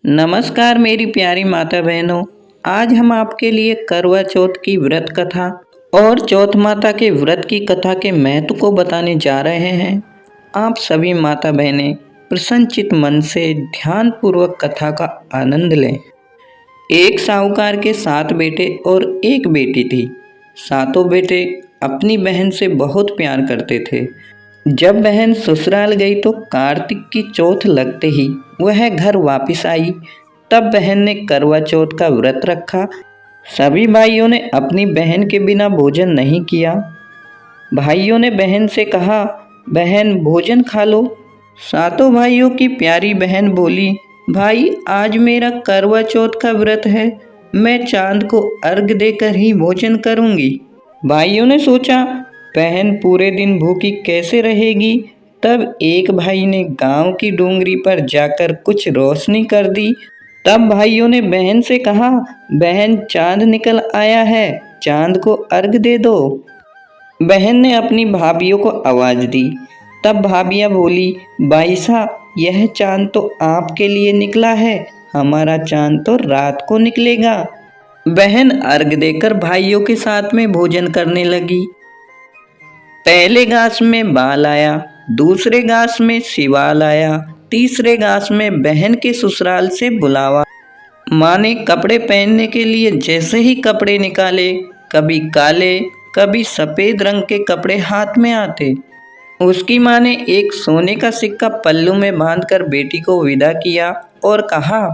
नमस्कार मेरी प्यारी माता बहनों। आज हम आपके लिए करवा चौथ की व्रत कथा और चौथ माता के व्रत की कथा के महत्व को बताने जा रहे हैं। आप सभी माता बहनें प्रसन्नचित मन से ध्यानपूर्वक कथा का आनंद लें। एक साहूकार के 7 बेटे और एक बेटी थी। सातों बेटे अपनी बहन से बहुत प्यार करते थे। जब बहन ससुराल गई तो कार्तिक की चौथ लगते ही वह घर वापस आई। तब बहन ने करवा चौथ का व्रत रखा। सभी भाइयों ने अपनी बहन के बिना भोजन नहीं किया। भाइयों ने बहन से कहा, बहन भोजन खा लो। सातों भाइयों की प्यारी बहन बोली, भाई आज मेरा करवा चौथ का व्रत है, मैं चांद को अर्घ देकर ही भोजन करूंगी। भाइयों ने सोचा बहन पूरे दिन भूखी कैसे रहेगी। तब एक भाई ने गांव की डोंगरी पर जाकर कुछ रोशनी कर दी। तब भाइयों ने बहन से कहा, बहन चांद निकल आया है, चांद को अर्घ दे दो। बहन ने अपनी भाभियों को आवाज दी। तब भाभियां बोली, भाई साहब यह चांद तो आपके लिए निकला है, हमारा चांद तो रात को निकलेगा। बहन अर्घ देकर भाइयों के साथ में भोजन करने लगी। पहले घास में बाल आया, दूसरे घास में शिवाल आया, तीसरे घास में बहन के ससुराल से बुलावा। माँ ने कपड़े पहनने के लिए जैसे ही कपड़े निकाले, कभी काले कभी सफ़ेद रंग के कपड़े हाथ में आते। उसकी माँ ने एक सोने का सिक्का पल्लू में बांधकर बेटी को विदा किया और कहा,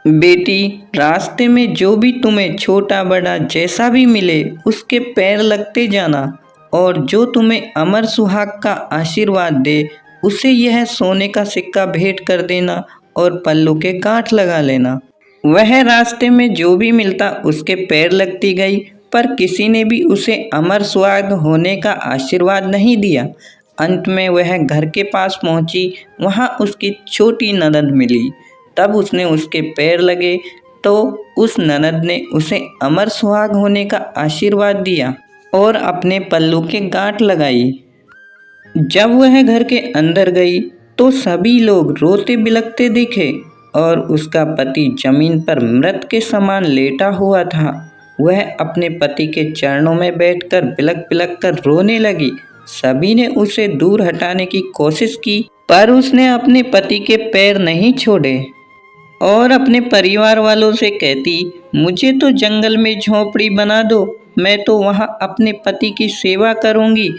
बेटी रास्ते में जो भी तुम्हें छोटा बड़ा जैसा भी मिले उसके पैर लगते जाना, और जो तुम्हें अमर सुहाग का आशीर्वाद दे उसे यह सोने का सिक्का भेंट कर देना और पल्लू के गांठ लगा लेना। वह रास्ते में जो भी मिलता उसके पैर लगती गई, पर किसी ने भी उसे अमर सुहाग होने का आशीर्वाद नहीं दिया। अंत में वह घर के पास पहुंची, वहां उसकी छोटी ननद मिली। तब उसने उसके पैर लगे तो उस ननद ने उसे अमर सुहाग होने का आशीर्वाद दिया और अपने पल्लू के गांठ लगाई। जब वह घर के अंदर गई तो सभी लोग रोते बिलखते दिखे और उसका पति जमीन पर मृत के समान लेटा हुआ था। वह अपने पति के चरणों में बैठकर बिलख बिलख कर रोने लगी। सभी ने उसे दूर हटाने की कोशिश की, पर उसने अपने पति के पैर नहीं छोड़े और अपने परिवार वालों से कहती, मुझे तो जंगल में झोपड़ी बना दो, मैं तो वहां अपने पति की सेवा करूंगी।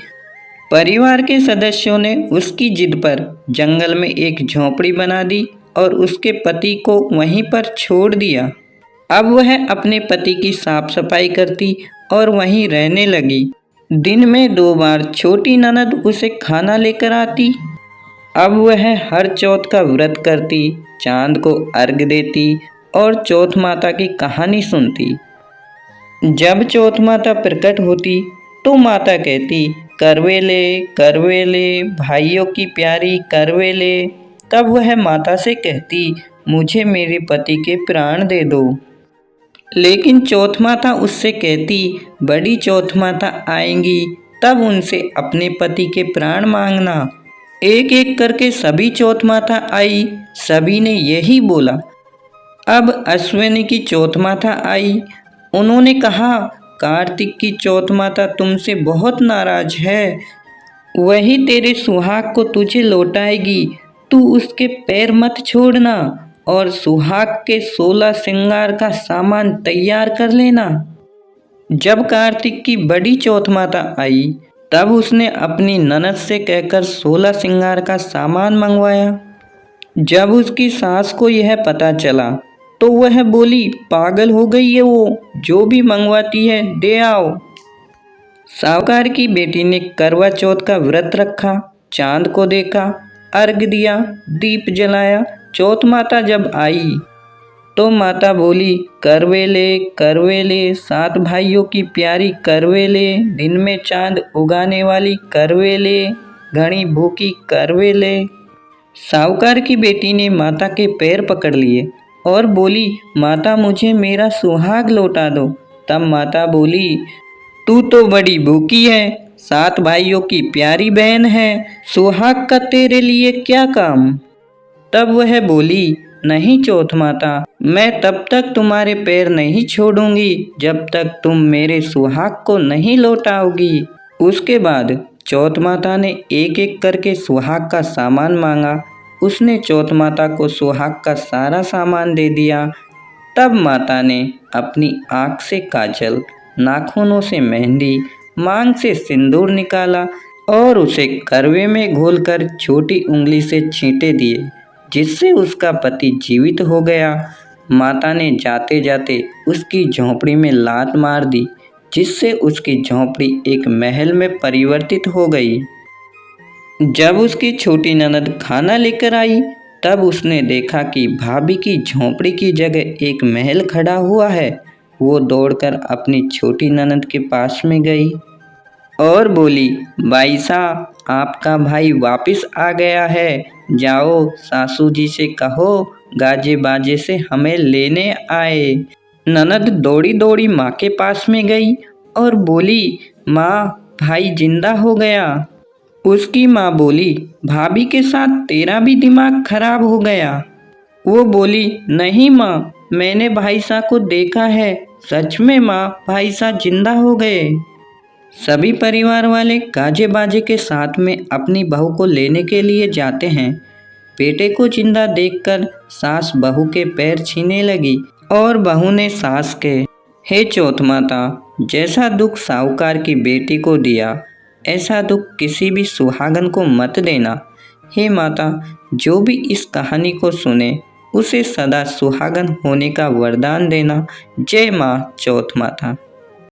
परिवार के सदस्यों ने उसकी जिद पर जंगल में एक झोपड़ी बना दी और उसके पति को वहीं पर छोड़ दिया। अब वह अपने पति की साफ सफाई करती और वहीं रहने लगी। दिन में 2 बार छोटी ननद उसे खाना लेकर आती। अब वह हर चौथ का व्रत करती, चांद को अर्घ देती और चौथ माता की कहानी सुनती। जब चौथ माता प्रकट होती तो माता कहती, करवेले करवेले भाइयों की प्यारी करवेले। तब वह माता से कहती, मुझे मेरे पति के प्राण दे दो। लेकिन चौथ माता उससे कहती, बड़ी चौथ माता आएंगी तब उनसे अपने पति के प्राण मांगना। एक एक करके सभी चौथ माता आई, सभी ने यही बोला। अब अश्विनी की चौथ माता आई। उन्होंने कहा, कार्तिक की चौथ माता तुमसे बहुत नाराज है, वही तेरे सुहाग को तुझे लौटाएगी, तू उसके पैर मत छोड़ना और सुहाग के 16 श्रृंगार का सामान तैयार कर लेना। जब कार्तिक की बड़ी चौथ माता आई तब उसने अपनी ननद से कहकर 16 श्रृंगार का सामान मंगवाया। जब उसकी सास को यह पता चला तो वह बोली, पागल हो गई है वो, जो भी मंगवाती है दे आओ। साहूकार की बेटी ने करवा चौथ का व्रत रखा, चांद को देखा, अर्घ दिया, दीप जलाया। चौथ माता जब आई तो माता बोली, करवेले करवेले 7 भाइयों की प्यारी करवेले, दिन में चांद उगाने वाली करवेले, घनी भूखी करवेले। साहूकार की बेटी ने माता के पैर पकड़ लिए और बोली, माता मुझे मेरा सुहाग लौटा दो। तब माता बोली, तू तो बड़ी भूखी है, 7 भाइयों की प्यारी बहन है, सुहाग का तेरे लिए क्या काम। तब वह बोली, नहीं चौथ माता, मैं तब तक तुम्हारे पैर नहीं छोड़ूंगी जब तक तुम मेरे सुहाग को नहीं लौटाओगी। उसके बाद चौथ माता ने एक एक करके सुहाग का सामान मांगा। उसने चौथ माता को सुहाग का सारा सामान दे दिया। तब माता ने अपनी आँख से काजल, नाखूनों से मेहंदी, मांग से सिंदूर निकाला और उसे करवे में घोलकर छोटी उंगली से छींटे दिए, जिससे उसका पति जीवित हो गया। माता ने जाते जाते उसकी झोंपड़ी में लात मार दी, जिससे उसकी झोंपड़ी एक महल में परिवर्तित हो गई। जब उसकी छोटी ननद खाना लेकर आई, तब उसने देखा कि भाभी की झोंपड़ी की जगह एक महल खड़ा हुआ है। वो दौड़कर अपनी छोटी ननद के पास में गई और बोली, भाई साहब, आपका भाई वापस आ गया है। जाओ सासू जी से कहो गाजे बाजे से हमें लेने आए। ननद दौड़ी दौड़ी माँ के पास में गई और बोली, माँ, भाई जिंदा हो गया। उसकी माँ बोली, भाभी के साथ तेरा भी दिमाग खराब हो गया। वो बोली, नहीं माँ, मैंने भाई साहब को देखा है। सच में माँ, भाई साहब जिंदा हो गए। सभी परिवार वाले गाजे बाजे के साथ में अपनी बहू को लेने के लिए जाते हैं। बेटे को जिंदा देखकर सास बहू के पैर छीने लगी और बहू ने सास के, हे चौथ माता, जैसा दुख साहूकार की बेटी को दिया, ऐसा दुख किसी भी सुहागन को मत देना। हे माता, जो भी इस कहानी को सुने उसे सदा सुहागन होने का वरदान देना। जय माँ चौथ माता।